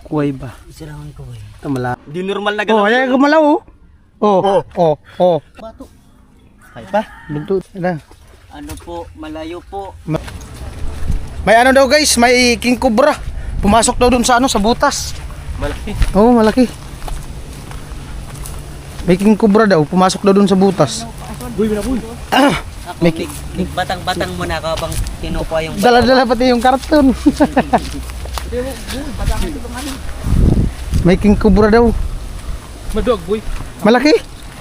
Kuway ba? Sirangan ko eh. Ito mala. Di normal na galaw. Oh, ayan gumalaw oh. Oh. Bato. Kaya pa? Dugtog na. Ano po, malayo po. May ano daw guys, may king cobra. Pumasok daw dun sa ano, sa butas. Malaki. Oo, malaki. May king cobra daw, pumasok daw dun sa butas. Buy, buy. Ako, May batang-batang muna ka bang kinukuha yung Dala-dala pati yung karton. May king cobra daw. Madog, boy. Malaki.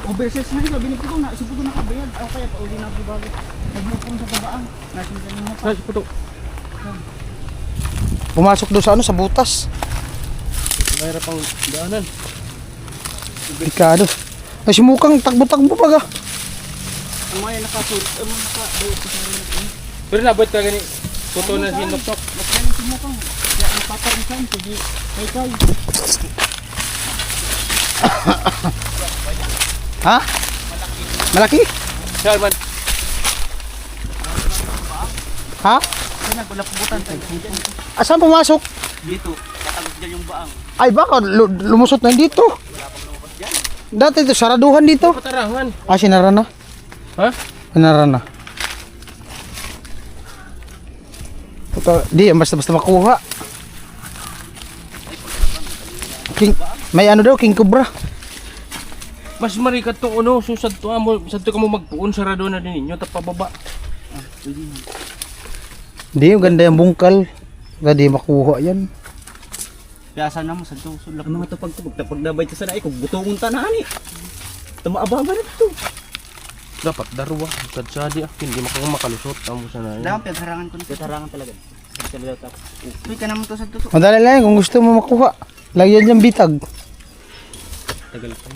O beses na ito, binigay ko na. Isip ko na kabayad. Ako kaya pa uli na ako bago. Nagmupong sa tabaan. Nasin ka nyo pa. Nasa po to. Pumasok daw sa ano, sa butas. Mayroon pang daanan. Delikado. Ay, si Mukang takbo-takbo pa ga. Ang mga nakasulot. Ang mga nakabayad ko sa rin natin. Pero nabot ka gani. Puto na sinoktok. Magkano si Mukang. Kaya ang paparisan. Sige, kay. Ha? Malaki? Salman. Ha? Kaya nagulap-butan tayo. Asan pumasok? Dito. Katagos dyan yung baang. Ay baka lumusot na dito. Dati ito, saraduhan dito. Patarahan. Ah, sinara na. Ha? Sinara na. Ito, di, basta-basta makuha. King, may ano daw, king cobra. Mas marikat to ano, susad to amo, sad to kamo magpuon sa rado na din ninyo tapababa. Di, yung ganda yung bungkal. Gadi makuha yan. Piasa na mo sa sulap. Ang mga to pag nabay sa naay kung butungon tanahan eh. Tumaababa na dito. Dapat darwa kad sa di hindi makalusot amo sa na. Dapat pagharangan ko na. Pagharangan talaga. Sa daw tap. Uy ka naman to sa tuto. Madali lang kung gusto mo makuha. Lagyan yung bitag. Tagal pa.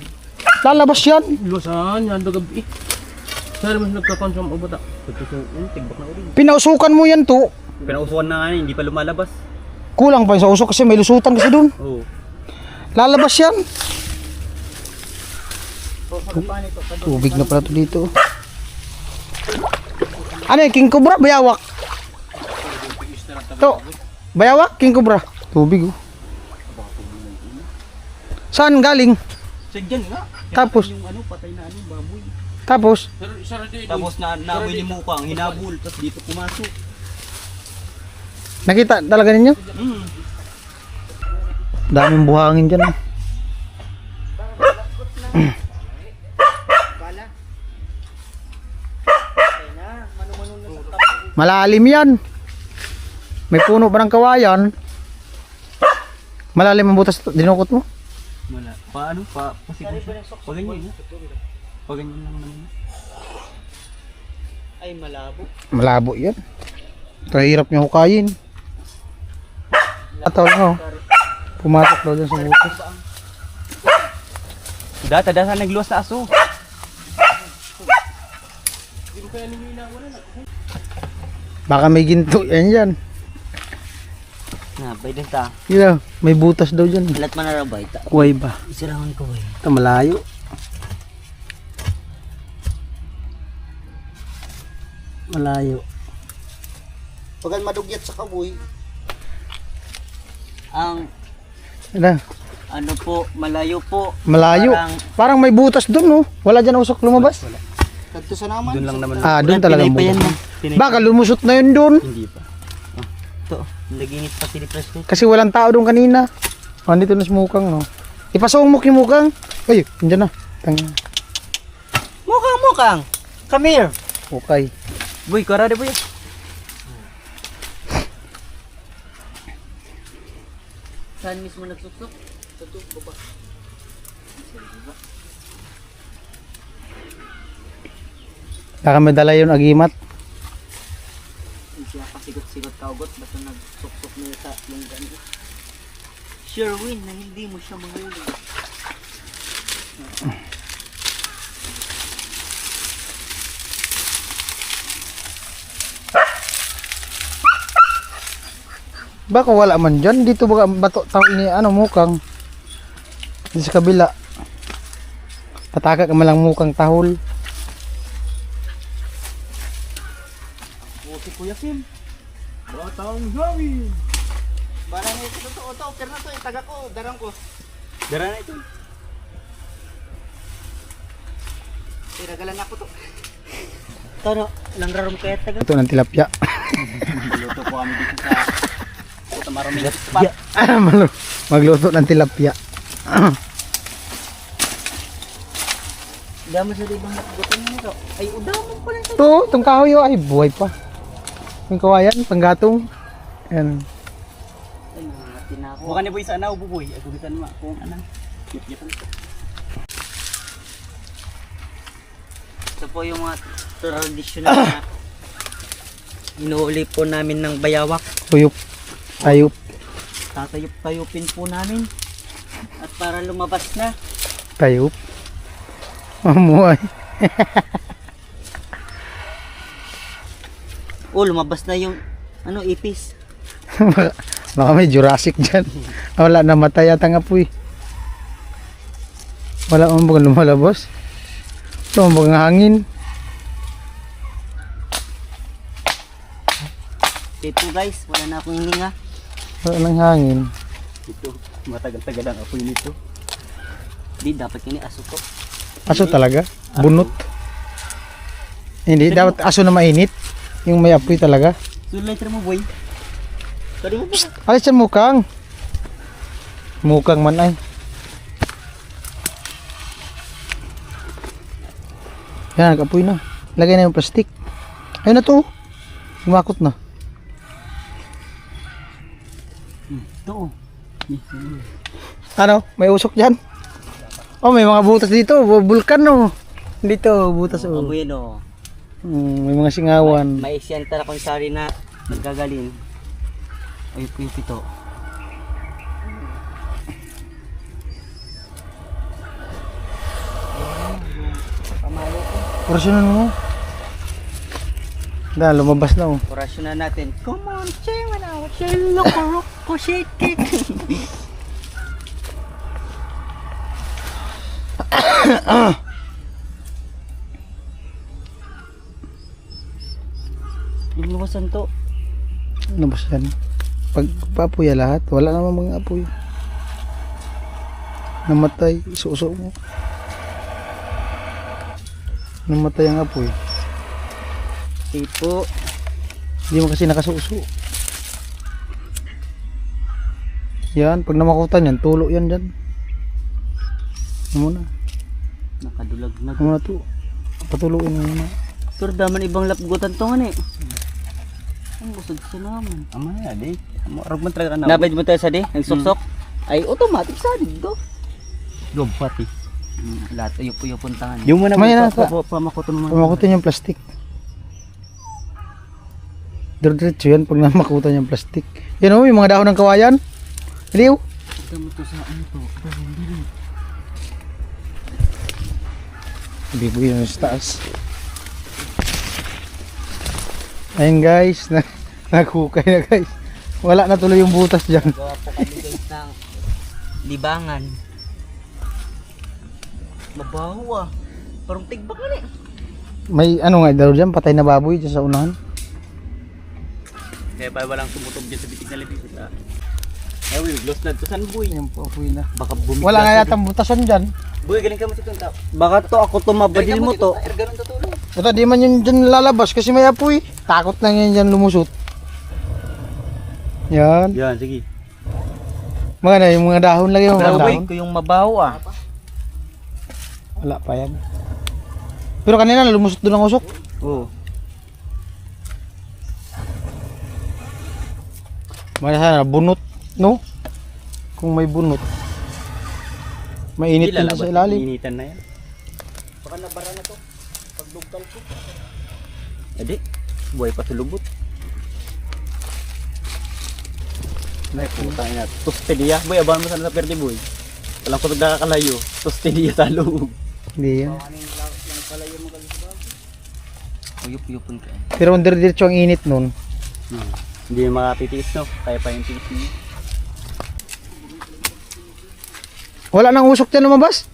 Lalabas yan. Luwasan yan do gabi. Saan mas nagka-consume o bata? Tigbak na ulit. Pinausukan mo yan to. Pinausuan na nga hindi pa lumalabas. Kulang pa yun sa usok kasi may lusutan kasi dun. Oo. Lalabas yan. Tubig na pala to dito. Ano yung king cobra? Bayawak. To. Bayawak? King cobra. Tubig oh. Saan galing? Sigyan nga. Tapos? Yung ano, patay na ano, baboy. Tapos? Tapos naamoy ni Mukang, hinabol, tapos dito pumasok. Nakita talaga ninyo? Hmm. Daming buhangin dyan. Malalim yan. May puno ba ng kawayan? Malalim ang butas. Dinukot mo? Wala. Paano? Paganyan na. Paganyan lang naman. Ay, malabo. Malabo yan. Kahirap niya hukayin. Ataw mo. Pumasok daw dyan sa butas. Data nagluwas na aso. Baka may ginto yan dyan. Na, pwede ta. Yun, may butas daw dyan. Alat man na rabay ta. Kuway ba? Sirangan ko eh. Ito malayo. Malayo. Pagal madugyat sa kaboy. Ang ano po, malayo po. Malayo. Parang may butas doon, no? Wala dyan usok lumabas. Kadto sa naman. Doon lang naman. Doon talaga ang butas. Baka lumusot na yun doon. Hindi pa. Ito, naginit pa si Presto. Kasi walang tao doon kanina. Dito na si Mukang, no? Ipasong mo kay Mukang. Ay, andyan na. Mukang! Come here! Okay. Boy, karade boy. Saan mismo nagsuksok? Sa tubo ba? Baka may dala yun agimat. Hindi siya pasigot-sigot kaugot. Basta nagsuksok niya sa yung gano'n. Sherwin, na hindi mo siya mahuli. Baka wala man dyan. Dito baka bato tao ini ano Mukang. Dito sa kabila. Pataka ka malang Mukang tahol. O si Kuya Kim. Batang hangin. Bala na ito. Ito. Pero na to. Itaga ko. Darang ko. Dara na ito. Tinagalan ako to. Ito no. Langrarom kaya taga. Ito ng tilapia. Luto po kami dito sa Puta Maruming spot. Magluto ng tilapia. Damo sa ibang napugutan nito. Ay, udamo pala ito. Ito, itong kahoy ay buhay pa. Yung kawayan, panggatong. Ayan. Ay, mga tinako. Bukan ni boy sana ububoy. Ako bitan mo kung anang. Yip-yipan ko. Ito po yung mga traditional na inuuli po namin ng bayawak. Tuyop. Tayop. Tatayup-tayupin po namin. At para lumabas na. Tayop. Mamuhay. Oh, lumabas na yung ano, ipis. Baka may Jurassic dyan. Wala, namatay yata nga po eh. Wala man bang lumalabas. Ito man bang hangin. Okay po guys, wala na akong hininga. Wala nang hangin. Ito. Matagal-tagal ang apoy nito. Di, dapat kini aso to. Aso talaga. Bunot. Hindi, dapat aso na mainit. Yung may apoy talaga. Sulay mo boy. Sorry mo ba? Alis yan mukang. Mukang man ay. Yan, nag-apoy na. Lagay na yung plastic. Ayun na to. Gumakot na. Ito oh. Ano? May usok dyan? Oh, may mga butas dito. Vulkan no. Dito, butas oh. Amoy yan oh. May mga singawan. May isyanta na kung sari na nagkagaling. Ay po yung pito. Pamalo ko. Porasyonan mo. Dahil lumabas na oh. Orasyon na natin. Come on, share mo na. Share look ko shake it. Luluwasan to. Lumabas yan. Pag papuya lahat, wala namang mga apoy. Namatay, isuso mo. Namatay ang apoy. Tipo. Hindi mo kasi nakasuso. Yan, pag namakutan yan, tulo yan dyan. Ano muna? Nakadulag na. Ano muna to? Patuluin mo muna. Pero daman ibang lapgutan to nga eh. Ang busog sa naman. Ama na di. Arag man talaga na. Nabad mo tayo sa di? Nagsuksok? Ay automatic sa dito. Gobati. Lahat ayup-ayup puntangan. Yung muna May na- pamakoto naman. Pamakutan yung plastic. Diretso yan pag namakutan yung plastic. Yan o, yung mga dahon ng kawayan. Iliw. Ito mo to sa ano to. Bibuy yun sa taas. Ayun guys, naghukay na guys. Wala na tuloy yung butas dyan. Gawa po kami guys ng libangan. Mabaho ah. Parang tigbak na eh. May ano nga daw dyan, patay na baboy dyan sa unahan. Kaya pa walang tumutob dyan sa bitig na libig. Ay, we lost na to san boy. Yan po, apoy na. Baka bumigla. Wala nga yatang butasan dyan. Boy, galing ka mo sa tao. Baka to ako to mabadil mo to. Ganun to tulo. Ito, di man yun dyan lalabas kasi may apoy. Takot na yan dyan lumusot. Yan. Yan, sige. Mga na, yung mga dahon lagi yung mga Pero dahon. wait ko yung mabaho ah. Wala pa yan. Pero kanina lumusot doon ang usok. Oo. Mga sana, bunot, no? Kung may bunot. Mainit na sa ilalim. Initan na yan. Baka nabara na to. Pagdugtal ko. Edi, buhay pa sulubot. Ay, puta ina. Tostedia. Boy, abangan mo sana sa perde, boy. Walang ko nagkakalayo. Tostedia sa loob. Hindi yan. Uyup-uyupon ka. Pero kung diretso ang init nun, Hindi yung makatitiis, no? Kaya pa yung tiis niya. wala nang usok dyan lumabas.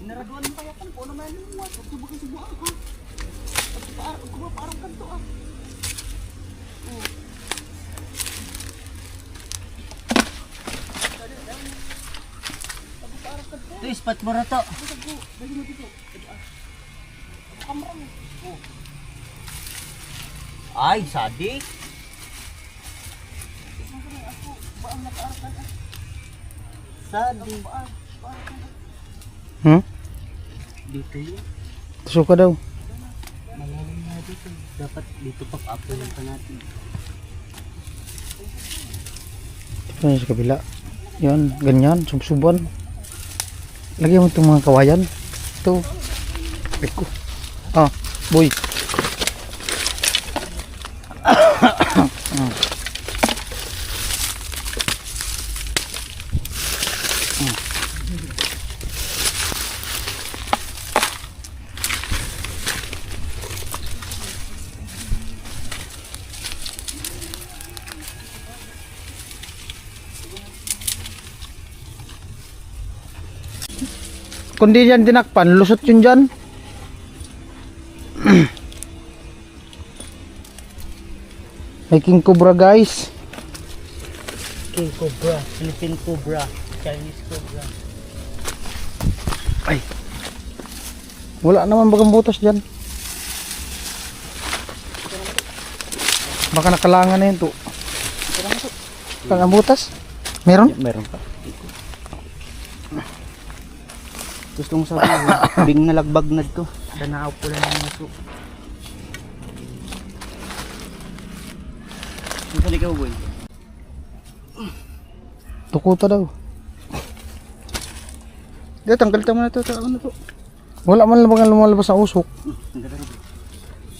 Naraduan mo kaya kan po naman yung mga subukan ah. Parang kanto ah. Ito, spot mo na to. Ay, sadik. Sadik. Hmm? Dito yun. Suka daw. Malalim na dito. Dapat dito pag-upload pa natin. Ito sa kabila. Yan, ganyan, subsuban. Lagyan mo itong mga kawayan. Ito. Eko. Ah, boy. Kung di yan dinakpan, lusot yun dyan. May king cobra guys. King Cobra, Philippine Cobra, Chinese Cobra. Ay. Wala naman bagang butas dyan. Baka nakalangan na yun to. Baka butas? Meron? Meron pa. Gusto kong sabihin, bing nalagbag na to. Danaaw ko lang ng maso. Saan ikaw, boy? Tukuta daw. Dito, tanggal mo na to. Ano to? Wala man lang bagang lumalabas ang usok. Ang ganda rin.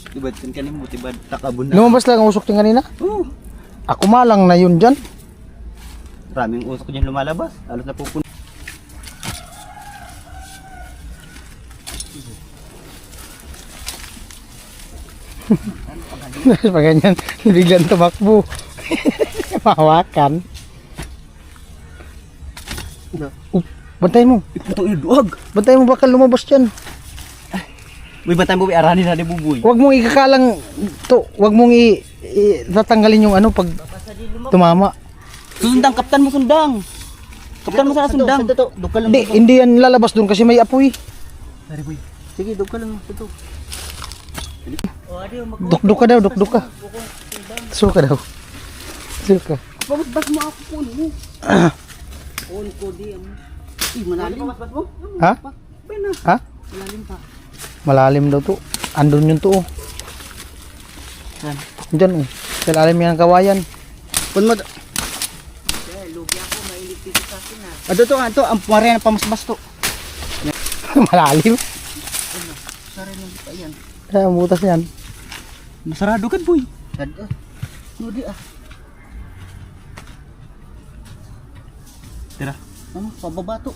Diba, saan ka mo? Diba, takabon na. Lumabas lang ang usok yung kanina? Oo. Ako malang na yun dyan. Maraming usok dyan lumalabas. Alos na pupunta. Pag ganyan, biglang tumakbo. Mahawakan. Bantay mo. Iputong yung duwag. Bantay mo baka lumabas dyan. Boy, batay mo, aranin na ni Buboy. Huwag mong ikakalang to. Huwag mong tatanggalin yung ano pag tumama. Susundang, kaptan mo sundang. Kaptan mo sana sundang. Dukal lang. Hindi yan lalabas doon kasi may apoy. Dari, boy. Sige, dukal lang. Ito. Oh, adi, Dukduk ka daw, dukduk ka. Suka daw. Suka. Babas mo ako po mo. On ko di ang. Malalim. Babas mo? Ha? Pena. Ha? Malalim pa. Malalim daw to. Andun yung to. Saan? Diyan oh. Sa ilalim yan ang kawayan. Pun mo. Lugi ako, mainit dito sa akin ha. Ato to, ato. Ang pumarihan na pamasbas to. Malalim. Sari lang pa yan. Ay, ang butas yan. Masarado kan, boy. Sada. Nudi ah. Tira. Ano? Pababa to.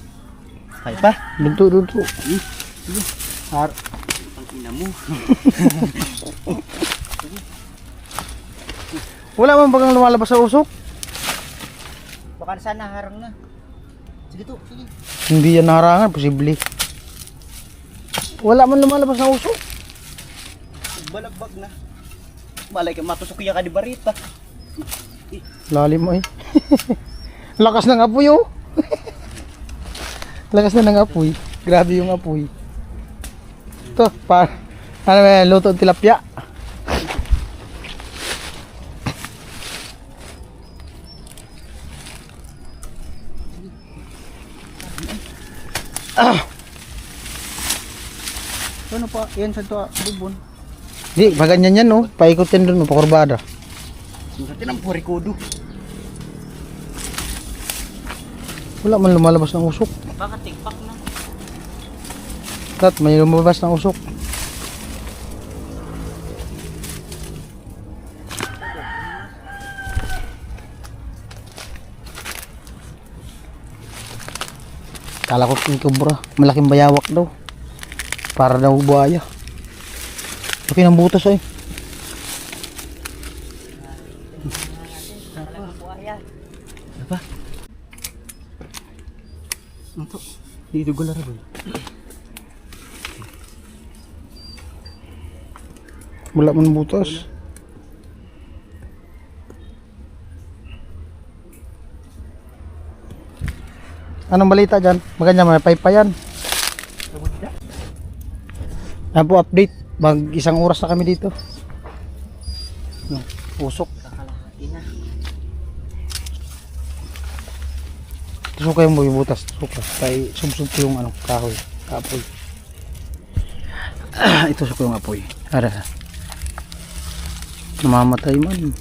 Kaya pa. Dunto, dunto. Har. Ang ina mo. Wala man bagang lumalabas sa usok. Baka sana harang na. Sige to, sige. Hindi yan naharangan, posible. Wala man lumalabas sa usok. Balagbag na. Malay ka matusok kuya ka di barita. Lalim mo eh. Lakas ng apoy oh. Lakas na ng apoy. Grabe yung apoy. Ito, ano ba, luto ng tilapia. Ano pa? Yan sa to, bubon. Di, paganyan yan oh. Paikutin dun, pakurbada. Susatin ang purikudo. Wala man lumalabas ng usok. Baka tigpak na. Tat, may lumabas ng usok. Kala ko king cobra, malaking bayawak daw. Para daw buhaya. Laki ng butas ay. Apa? Ito. Dito gulara, boy. Wala man butas. Anong balita dyan? Maganda, may paypayan. Yan po update. Mag isang oras na kami dito. No, usok. Kakalahati na. Suka yung butas. Suka. Kaya sumsum ko yung ano, kahoy. Kapoy. Ito suka yung apoy. Ara. Namamatay man.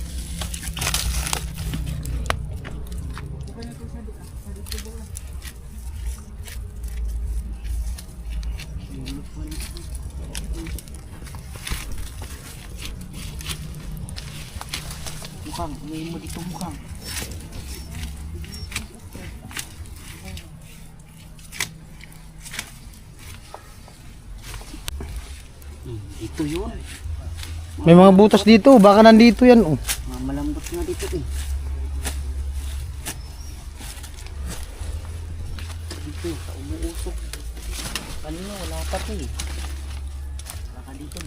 Mukhang, ngayon mo dito mukhang. Dito yun. May mga butas dito. Baka nandito yan. Oh. Mga malambot nga dito eh. Dito, sa umuusok. Kanina, wala pa to eh. Wala ka dito.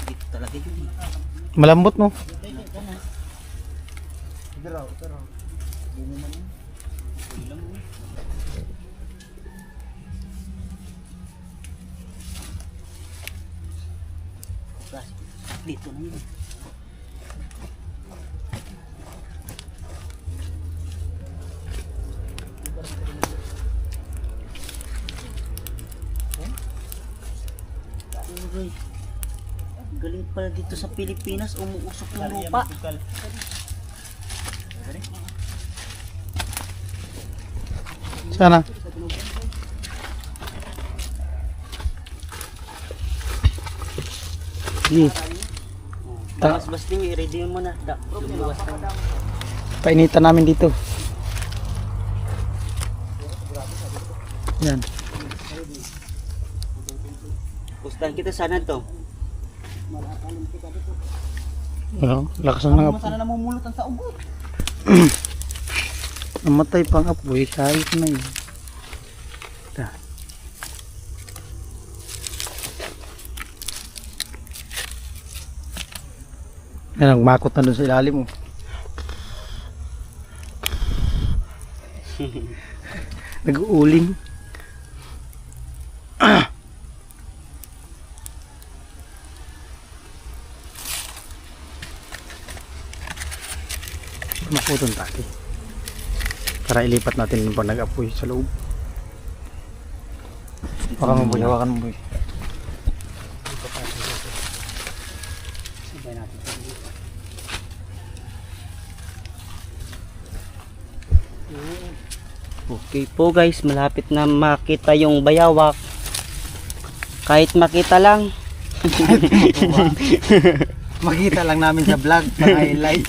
Dito talaga yun eh. Malambot no? Dito na yun. Uy, galing pala dito sa Pilipinas, umuusok ng lupa. Sana. Sige. Bawas-bas din, i-ready mo na. Lumuwas na. Painitan namin dito. Yan. Pustahan kita sana to. Ano? Lakas na ng apoy. Sana namumulutan sa ugot. Namatay pang apoy. Kahit na yun. Ito. Yan, nagmakot na dun sa ilalim mo. Nag-uuling. Makutong tali. Para ilipat natin yung pag nag-apoy sa loob. Hawakan mo boy, hawakan mo boy. Okay po guys, malapit na makita yung bayawak. Kahit makita lang. Makita lang namin sa vlog, pang highlight.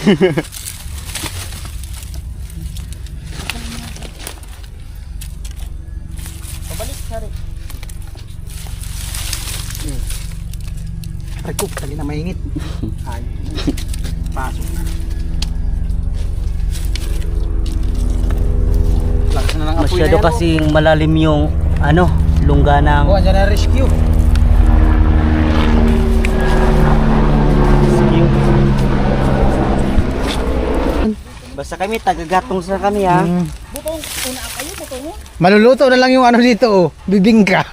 Pabalik, sorry. Rekop, tali na mainit. Ay, pasok na. Lakas na ng apoy Masyado na yan, kasing malalim yung ano, lungga ng oh. Oh, andyan na rescue. Basta kami, tagagatong sa kami ha. Maluluto na lang yung ano dito, oh. Bibingka.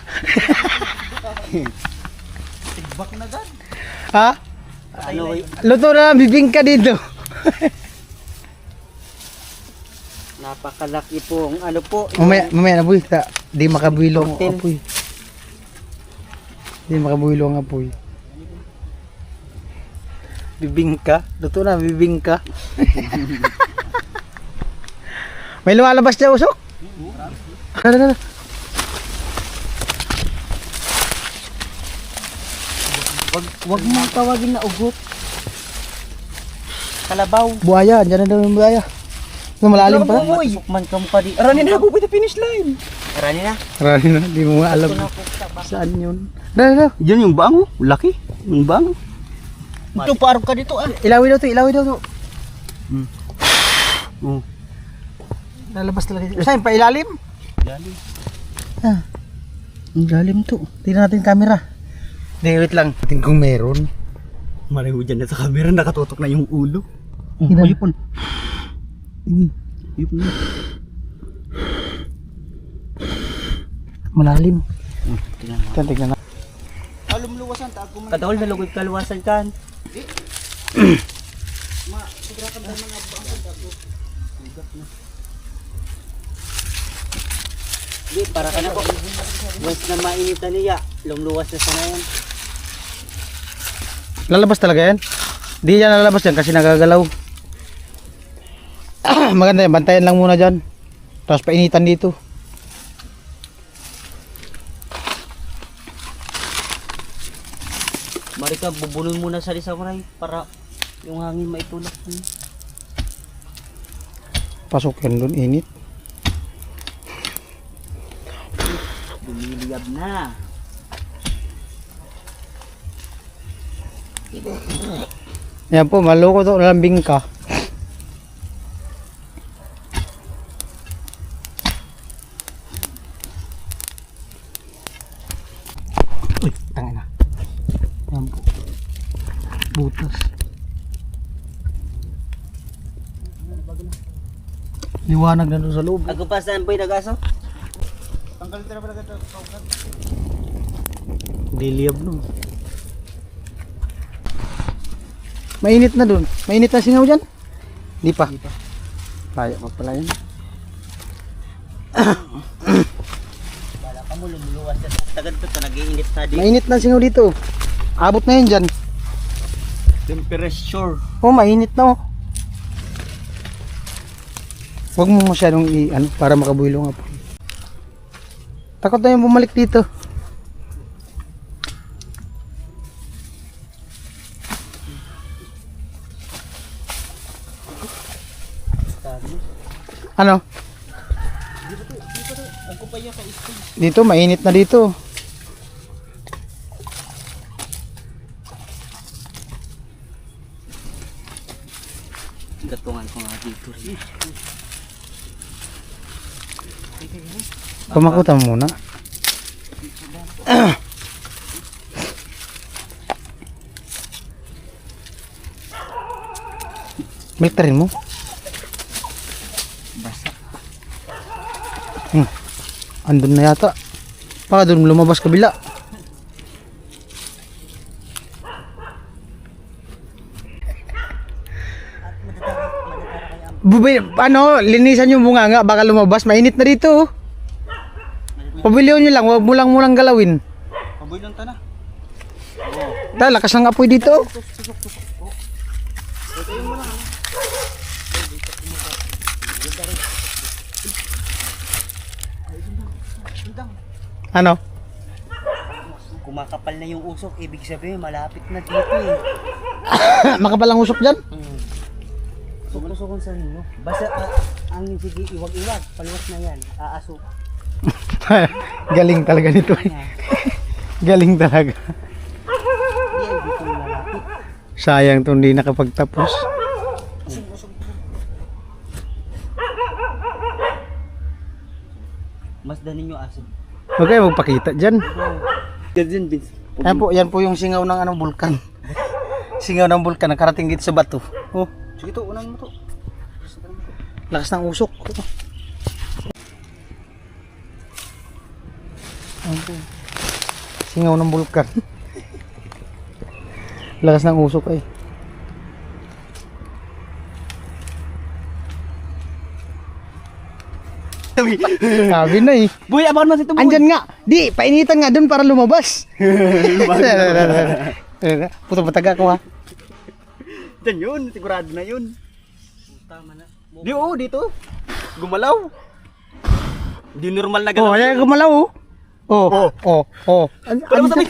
Tigbak na gan. Ha? Ano, Luto na lang bibingka dito. napakalaki pong ano po. Mamaya na boy, di makabuilo ang Cocktail. apoy. Di makabuilo ang apoy. Bibingka, luto na bibingka. May lumalabas na usok. Ano. Wag mo tawagin na ugot. Kalabaw. Buhaya, andyan na daw yung buhaya. Ito malalim pa. Masukman ka mo pa di. Arani na, pupunta finish line. Arani na. Arani na, di mo nga alam saan yun. Dala. Yun yung bango, laki. Yung bango. Ito paarap ka dito ah. Ilawi daw to, ilawi daw to. Oh. Lalabas talaga dito. Saan, pa ilalim? Ilalim. Ah, ang lalim to. Tingnan natin camera. Hindi, wait lang. Tingnan kung meron. Maray mo dyan na sa camera, nakatutok na yung ulo. Hinan. Ayupon. Ayupon. Malalim. Tingnan mo. Tignan na. Lumluwasan ta ako man. Kadol na lugod kaluwasan kan. Di para ka na ko. Once na mainit na niya, lumluwas na sana yan. Lalabas talaga yan. Di yan lalabas yan kasi nagagalaw. Maganda yan, bantayan lang muna dyan. Tapos painitan dito. Marika, bubulon muna sa lisamuray para yung hangin maitulak. Pasok yan doon, init. Lumiliyab na. Yan po, maloko to, lambing ka. Uy, tangin na. Yan po. Butas. Liwanag na doon sa loob. Ako pa saan po yung nag-aso? Liliyab no. Mainit na doon. Mainit na singaw dyan? Di pa. Layo pa pala yan. Wala ka mo lumuluwas na sa tagad to, nag-iinit na di. Mainit na singaw dito. Abot na yun dyan. Temperature. Oh, mainit na oh. Huwag mo masyadong ano, para makabuilo nga po. Takot na yung bumalik dito. Ano? Dito, mainit na dito. Gatungan ko nga dito rin. Pamakutan mo muna. Militarin mo. Basa. Andun na yata. Baka doon lumabas kabila. Ano, linisan yung bunganga, baka lumabas. Mainit na dito. Pabilion nyo lang, huwag mo lang munang galawin. Pabuilon ta na. Lakas ng apoy dito. Ano? Kumakapal na yung usok, ibig sabihin malapit na dito eh. Makapalang usok dyan. Sukusukon sa ninyo. Basta ang sige iwag-iwag, paluwas na yan, aasok. Galing talaga nito. Galing talaga. Yan, dito malapit. Sayang to hindi nakapagtapos. Masdan ninyo aso. Huwag kayo magpakita dyan. Ganyan, Vince. Yan po yung singaw ng anong bulkan. Singaw ng bulkan, nakarating dito sa bato. Oh, Sige to, unan mo to. lakas ng usok. Yan po. Singaw ng bulkan. Lakas ng usok eh. Sabi na eh. Boy, abangan mo si Tuboy. Andyan nga. Di, painitan nga dun para lumabas. Puto pataga ko ha. Diyan yun, sigurado na yun. Tama na. Di oo, dito. Gumalaw. Di normal na Oh, galaw. ayan gumalaw oh. Oh, oh, oh. Alam mo sabi,